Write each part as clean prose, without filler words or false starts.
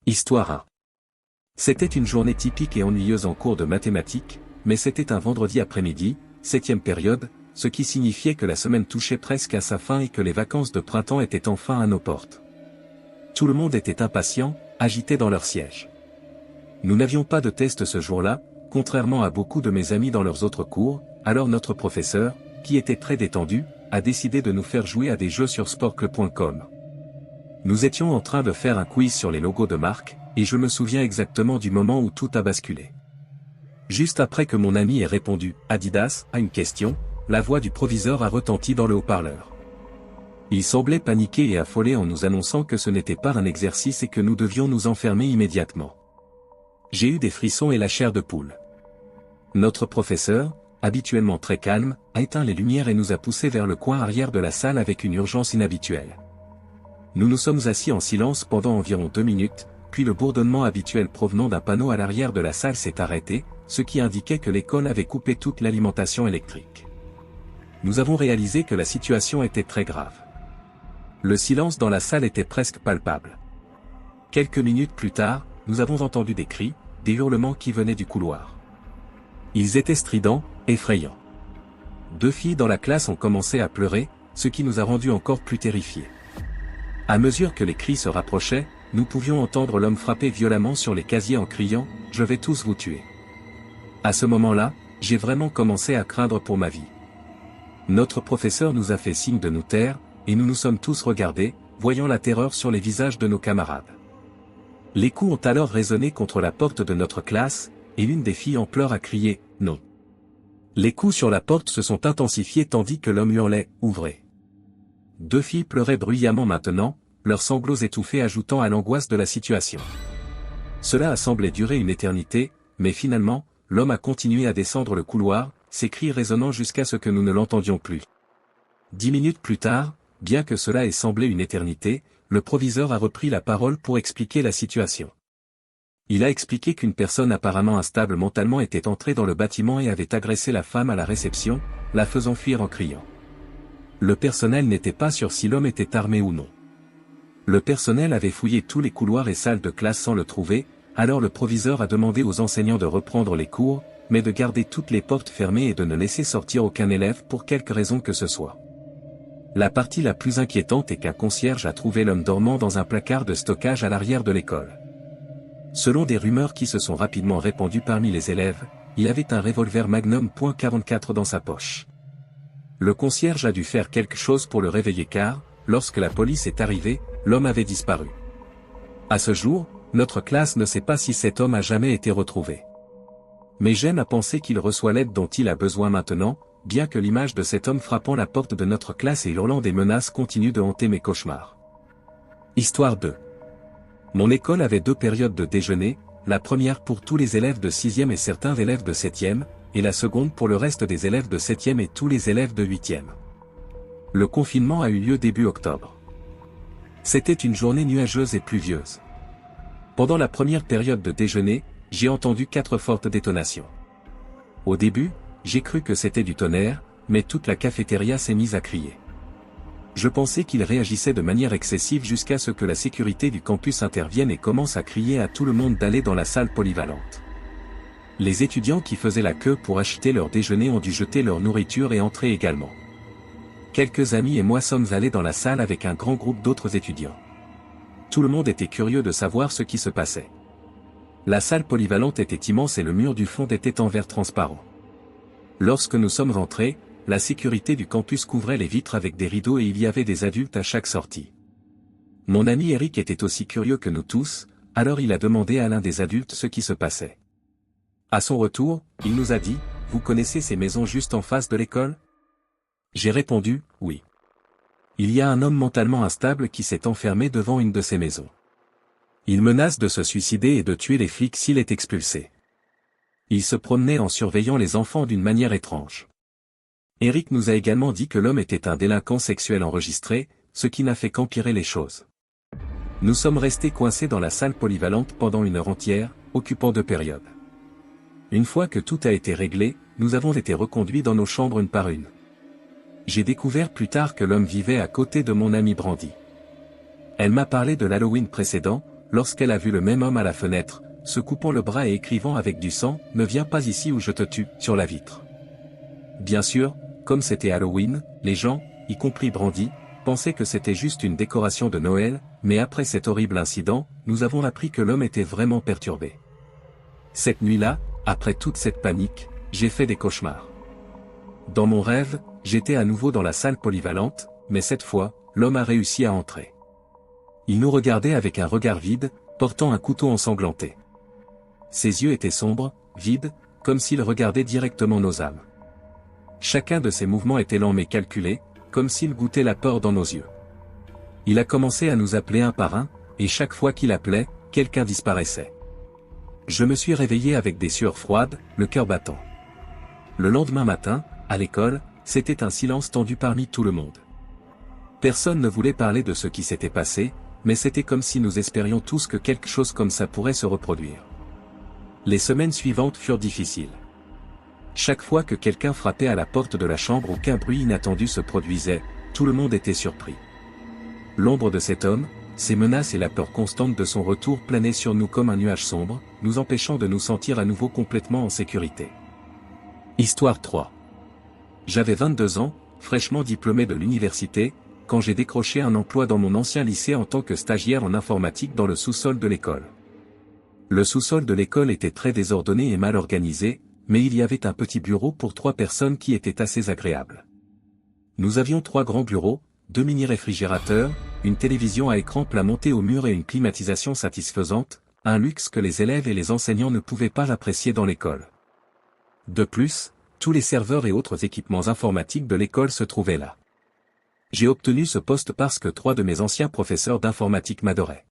Histoire 1. C'était une journée typique et ennuyeuse en cours de mathématiques, mais c'était un vendredi après-midi, 7e période, ce qui signifiait que la semaine touchait presque à sa fin et que les vacances de printemps étaient enfin à nos portes. Tout le monde était impatient, agité dans leur siège. Nous n'avions pas de test ce jour-là, contrairement à beaucoup de mes amis dans leurs autres cours, alors notre professeur, qui était très détendu, a décidé de nous faire jouer à des jeux sur sportclub.com. Nous étions en train de faire un quiz sur les logos de marque, et je me souviens exactement du moment où tout a basculé. Juste après que mon ami ait répondu « Adidas » à une question, la voix du proviseur a retenti dans le haut-parleur. Il semblait paniqué et affolé en nous annonçant que ce n'était pas un exercice et que nous devions nous enfermer immédiatement. J'ai eu des frissons et la chair de poule. Notre professeur, habituellement très calme, a éteint les lumières et nous a poussés vers le coin arrière de la salle avec une urgence inhabituelle. Nous nous sommes assis en silence pendant environ 2 minutes, puis le bourdonnement habituel provenant d'un panneau à l'arrière de la salle s'est arrêté, ce qui indiquait que l'école avait coupé toute l'alimentation électrique. Nous avons réalisé que la situation était très grave. Le silence dans la salle était presque palpable. Quelques minutes plus tard, nous avons entendu des cris, des hurlements qui venaient du couloir. Ils étaient stridents, effrayants. 2 filles dans la classe ont commencé à pleurer, ce qui nous a rendus encore plus terrifiés. À mesure que les cris se rapprochaient, nous pouvions entendre l'homme frapper violemment sur les casiers en criant « Je vais tous vous tuer ». À ce moment-là, j'ai vraiment commencé à craindre pour ma vie. Notre professeur nous a fait signe de nous taire, et nous nous sommes tous regardés, voyant la terreur sur les visages de nos camarades. Les coups ont alors résonné contre la porte de notre classe, et l'une des filles en pleurs a crié « Non ». Les coups sur la porte se sont intensifiés tandis que l'homme hurlait « Ouvrez ». 2 filles pleuraient bruyamment maintenant, leurs sanglots étouffés ajoutant à l'angoisse de la situation. Cela a semblé durer une éternité, mais finalement, l'homme a continué à descendre le couloir, ses cris résonnant jusqu'à ce que nous ne l'entendions plus. 10 minutes plus tard, bien que cela ait semblé une éternité, le proviseur a repris la parole pour expliquer la situation. Il a expliqué qu'une personne apparemment instable mentalement était entrée dans le bâtiment et avait agressé la femme à la réception, la faisant fuir en criant. Le personnel n'était pas sûr si l'homme était armé ou non. Le personnel avait fouillé tous les couloirs et salles de classe sans le trouver, alors le proviseur a demandé aux enseignants de reprendre les cours, mais de garder toutes les portes fermées et de ne laisser sortir aucun élève pour quelque raison que ce soit. La partie la plus inquiétante est qu'un concierge a trouvé l'homme dormant dans un placard de stockage à l'arrière de l'école. Selon des rumeurs qui se sont rapidement répandues parmi les élèves, il avait un revolver Magnum .44 dans sa poche. Le concierge a dû faire quelque chose pour le réveiller car, lorsque la police est arrivée, l'homme avait disparu. À ce jour, notre classe ne sait pas si cet homme a jamais été retrouvé. Mais j'aime à penser qu'il reçoit l'aide dont il a besoin maintenant, bien que l'image de cet homme frappant la porte de notre classe et hurlant des menaces continue de hanter mes cauchemars. Histoire 2. Mon école avait 2 périodes de déjeuner, la première pour tous les élèves de 6e et certains élèves de 7e, et la seconde pour le reste des élèves de 7e et tous les élèves de 8e. Le confinement a eu lieu début octobre. C'était une journée nuageuse et pluvieuse. Pendant la première période de déjeuner, j'ai entendu 4 fortes détonations. Au début, j'ai cru que c'était du tonnerre, mais toute la cafétéria s'est mise à crier. Je pensais qu'il réagissait de manière excessive jusqu'à ce que la sécurité du campus intervienne et commence à crier à tout le monde d'aller dans la salle polyvalente. Les étudiants qui faisaient la queue pour acheter leur déjeuner ont dû jeter leur nourriture et entrer également. Quelques amis et moi sommes allés dans la salle avec un grand groupe d'autres étudiants. Tout le monde était curieux de savoir ce qui se passait. La salle polyvalente était immense et le mur du fond était en verre transparent. Lorsque nous sommes rentrés, la sécurité du campus couvrait les vitres avec des rideaux et il y avait des adultes à chaque sortie. Mon ami Eric était aussi curieux que nous tous, alors il a demandé à l'un des adultes ce qui se passait. À son retour, il nous a dit « Vous connaissez ces maisons juste en face de l'école ?» J'ai répondu « Oui. » Il y a un homme mentalement instable qui s'est enfermé devant une de ces maisons. Il menace de se suicider et de tuer les flics s'il est expulsé. Il se promenait en surveillant les enfants d'une manière étrange. Eric nous a également dit que l'homme était un délinquant sexuel enregistré, ce qui n'a fait qu'empirer les choses. Nous sommes restés coincés dans la salle polyvalente pendant 1 heure entière, occupant 2 périodes. Une fois que tout a été réglé, nous avons été reconduits dans nos chambres une par une. J'ai découvert plus tard que l'homme vivait à côté de mon amie Brandy. Elle m'a parlé de l'Halloween précédent, lorsqu'elle a vu le même homme à la fenêtre, se coupant le bras et écrivant avec du sang « Ne viens pas ici ou je te tue » sur la vitre. Bien sûr, comme c'était Halloween, les gens, y compris Brandy, pensaient que c'était juste une décoration de Noël, mais après cet horrible incident, nous avons appris que l'homme était vraiment perturbé. Cette nuit-là, après toute cette panique, j'ai fait des cauchemars. Dans mon rêve, j'étais à nouveau dans la salle polyvalente, mais cette fois, l'homme a réussi à entrer. Il nous regardait avec un regard vide, portant un couteau ensanglanté. Ses yeux étaient sombres, vides, comme s'il regardait directement nos âmes. Chacun de ses mouvements était lent mais calculé, comme s'il goûtait la peur dans nos yeux. Il a commencé à nous appeler un par un, et chaque fois qu'il appelait, quelqu'un disparaissait. Je me suis réveillé avec des sueurs froides, le cœur battant. Le lendemain matin, à l'école, c'était un silence tendu parmi tout le monde. Personne ne voulait parler de ce qui s'était passé, mais c'était comme si nous espérions tous que quelque chose comme ça pourrait se reproduire. Les semaines suivantes furent difficiles. Chaque fois que quelqu'un frappait à la porte de la chambre ou qu'un bruit inattendu se produisait, tout le monde était surpris. L'ombre de cet homme, ses menaces et la peur constante de son retour planaient sur nous comme un nuage sombre, nous empêchant de nous sentir à nouveau complètement en sécurité. Histoire 3. J'avais 22 ans, fraîchement diplômé de l'université, quand j'ai décroché un emploi dans mon ancien lycée en tant que stagiaire en informatique dans le sous-sol de l'école. Le sous-sol de l'école était très désordonné et mal organisé, mais il y avait un petit bureau pour 3 personnes qui était assez agréable. Nous avions 3 grands bureaux, 2 mini-réfrigérateurs, une télévision à écran plat montée au mur et une climatisation satisfaisante, un luxe que les élèves et les enseignants ne pouvaient pas apprécier dans l'école. De plus, tous les serveurs et autres équipements informatiques de l'école se trouvaient là. J'ai obtenu ce poste parce que 3 de mes anciens professeurs d'informatique m'adoraient.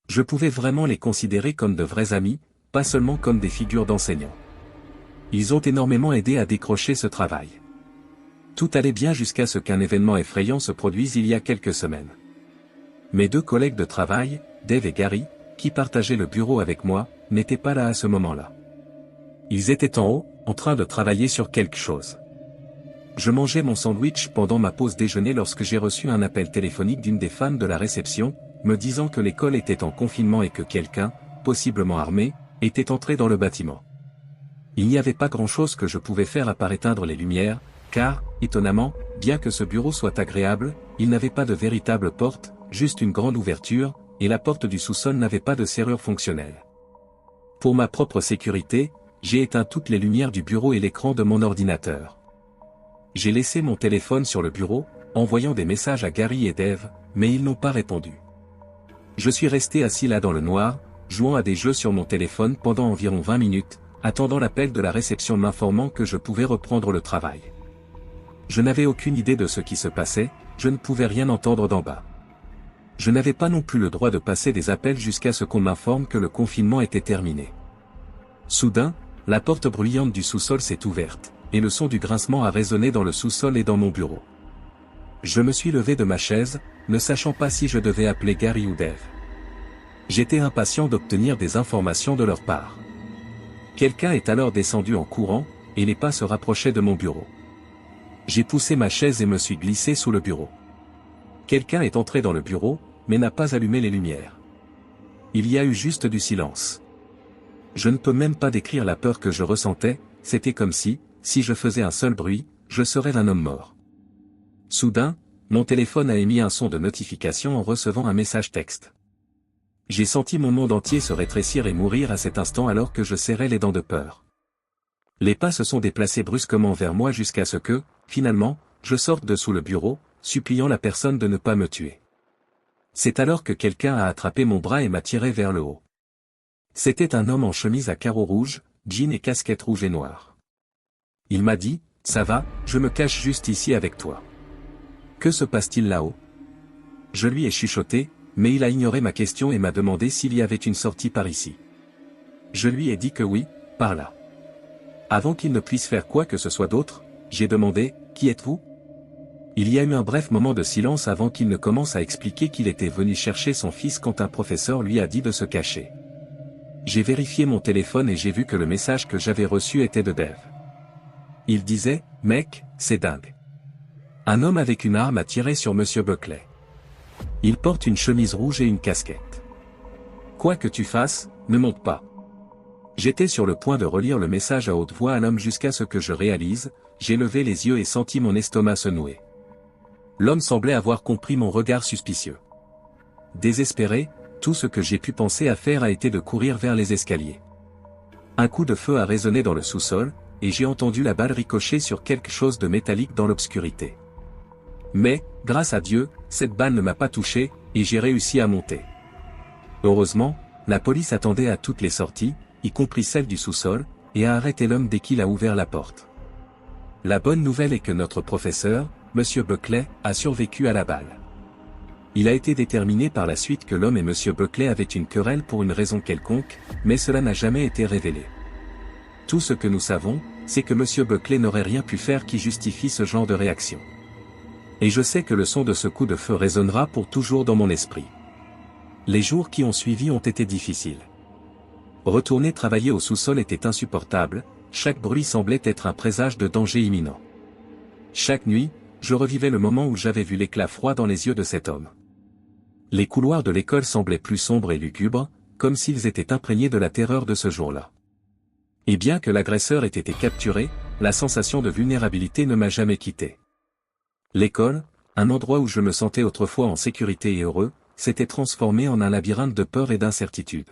Je pouvais vraiment les considérer comme de vrais amis, pas seulement comme des figures d'enseignants. Ils ont énormément aidé à décrocher ce travail. Tout allait bien jusqu'à ce qu'un événement effrayant se produise il y a quelques semaines. Mes 2 collègues de travail, Dave et Gary, qui partageaient le bureau avec moi, n'étaient pas là à ce moment-là. Ils étaient en haut, en train de travailler sur quelque chose. Je mangeais mon sandwich pendant ma pause déjeuner lorsque j'ai reçu un appel téléphonique d'une des femmes de la réception, me disant que l'école était en confinement et que quelqu'un, possiblement armé, était entré dans le bâtiment. Il n'y avait pas grand-chose que je pouvais faire à part éteindre les lumières, car, étonnamment, bien que ce bureau soit agréable, il n'avait pas de véritable porte, juste une grande ouverture, et la porte du sous-sol n'avait pas de serrure fonctionnelle. Pour ma propre sécurité, j'ai éteint toutes les lumières du bureau et l'écran de mon ordinateur. J'ai laissé mon téléphone sur le bureau, envoyant des messages à Gary et Dave, mais ils n'ont pas répondu. Je suis resté assis là dans le noir, jouant à des jeux sur mon téléphone pendant environ 20 minutes, attendant l'appel de la réception m'informant que je pouvais reprendre le travail. Je n'avais aucune idée de ce qui se passait, je ne pouvais rien entendre d'en bas. Je n'avais pas non plus le droit de passer des appels jusqu'à ce qu'on m'informe que le confinement était terminé. Soudain, la porte bruyante du sous-sol s'est ouverte, et le son du grincement a résonné dans le sous-sol et dans mon bureau. Je me suis levé de ma chaise, ne sachant pas si je devais appeler Gary ou Dave. J'étais impatient d'obtenir des informations de leur part. Quelqu'un est alors descendu en courant, et les pas se rapprochaient de mon bureau. J'ai poussé ma chaise et me suis glissé sous le bureau. Quelqu'un est entré dans le bureau, mais n'a pas allumé les lumières. Il y a eu juste du silence. Je ne peux même pas décrire la peur que je ressentais, c'était comme si je faisais un seul bruit, je serais un homme mort. Soudain, mon téléphone a émis un son de notification en recevant un message texte. J'ai senti mon monde entier se rétrécir et mourir à cet instant alors que je serrais les dents de peur. Les pas se sont déplacés brusquement vers moi jusqu'à ce que, finalement, je sorte de sous le bureau, suppliant la personne de ne pas me tuer. C'est alors que quelqu'un a attrapé mon bras et m'a tiré vers le haut. C'était un homme en chemise à carreaux rouges, jean et casquette rouge et noire. Il m'a dit, « Ça va, je me cache juste ici avec toi. » Que se passe-t-il là-haut? Je lui ai chuchoté, mais il a ignoré ma question et m'a demandé s'il y avait une sortie par ici. Je lui ai dit que oui, par là. Avant qu'il ne puisse faire quoi que ce soit d'autre, j'ai demandé, « Qui êtes-vous » Il y a eu un bref moment de silence avant qu'il ne commence à expliquer qu'il était venu chercher son fils quand un professeur lui a dit de se cacher. J'ai vérifié mon téléphone et j'ai vu que le message que j'avais reçu était de Dave. Il disait, « Mec, c'est dingue. Un homme avec une arme a tiré sur Monsieur Buckley. Il porte une chemise rouge et une casquette. Quoi que tu fasses, ne monte pas. J'étais sur le point de relire le message à haute voix à l'homme jusqu'à ce que je réalise, j'ai levé les yeux et senti mon estomac se nouer. L'homme semblait avoir compris mon regard suspicieux. Désespéré, tout ce que j'ai pu penser à faire a été de courir vers les escaliers. Un coup de feu a résonné dans le sous-sol, et j'ai entendu la balle ricocher sur quelque chose de métallique dans l'obscurité. Mais, grâce à Dieu, cette balle ne m'a pas touché, et j'ai réussi à monter. Heureusement, la police attendait à toutes les sorties, y compris celle du sous-sol, et a arrêté l'homme dès qu'il a ouvert la porte. La bonne nouvelle est que notre professeur, M. Buckley, a survécu à la balle. Il a été déterminé par la suite que l'homme et M. Buckley avaient une querelle pour une raison quelconque, mais cela n'a jamais été révélé. Tout ce que nous savons, c'est que M. Buckley n'aurait rien pu faire qui justifie ce genre de réaction. Et je sais que le son de ce coup de feu résonnera pour toujours dans mon esprit. Les jours qui ont suivi ont été difficiles. Retourner travailler au sous-sol était insupportable, chaque bruit semblait être un présage de danger imminent. Chaque nuit, je revivais le moment où j'avais vu l'éclat froid dans les yeux de cet homme. Les couloirs de l'école semblaient plus sombres et lugubres, comme s'ils étaient imprégnés de la terreur de ce jour-là. Et bien que l'agresseur ait été capturé, la sensation de vulnérabilité ne m'a jamais quitté. L'école, un endroit où je me sentais autrefois en sécurité et heureux, s'était transformé en un labyrinthe de peur et d'incertitude.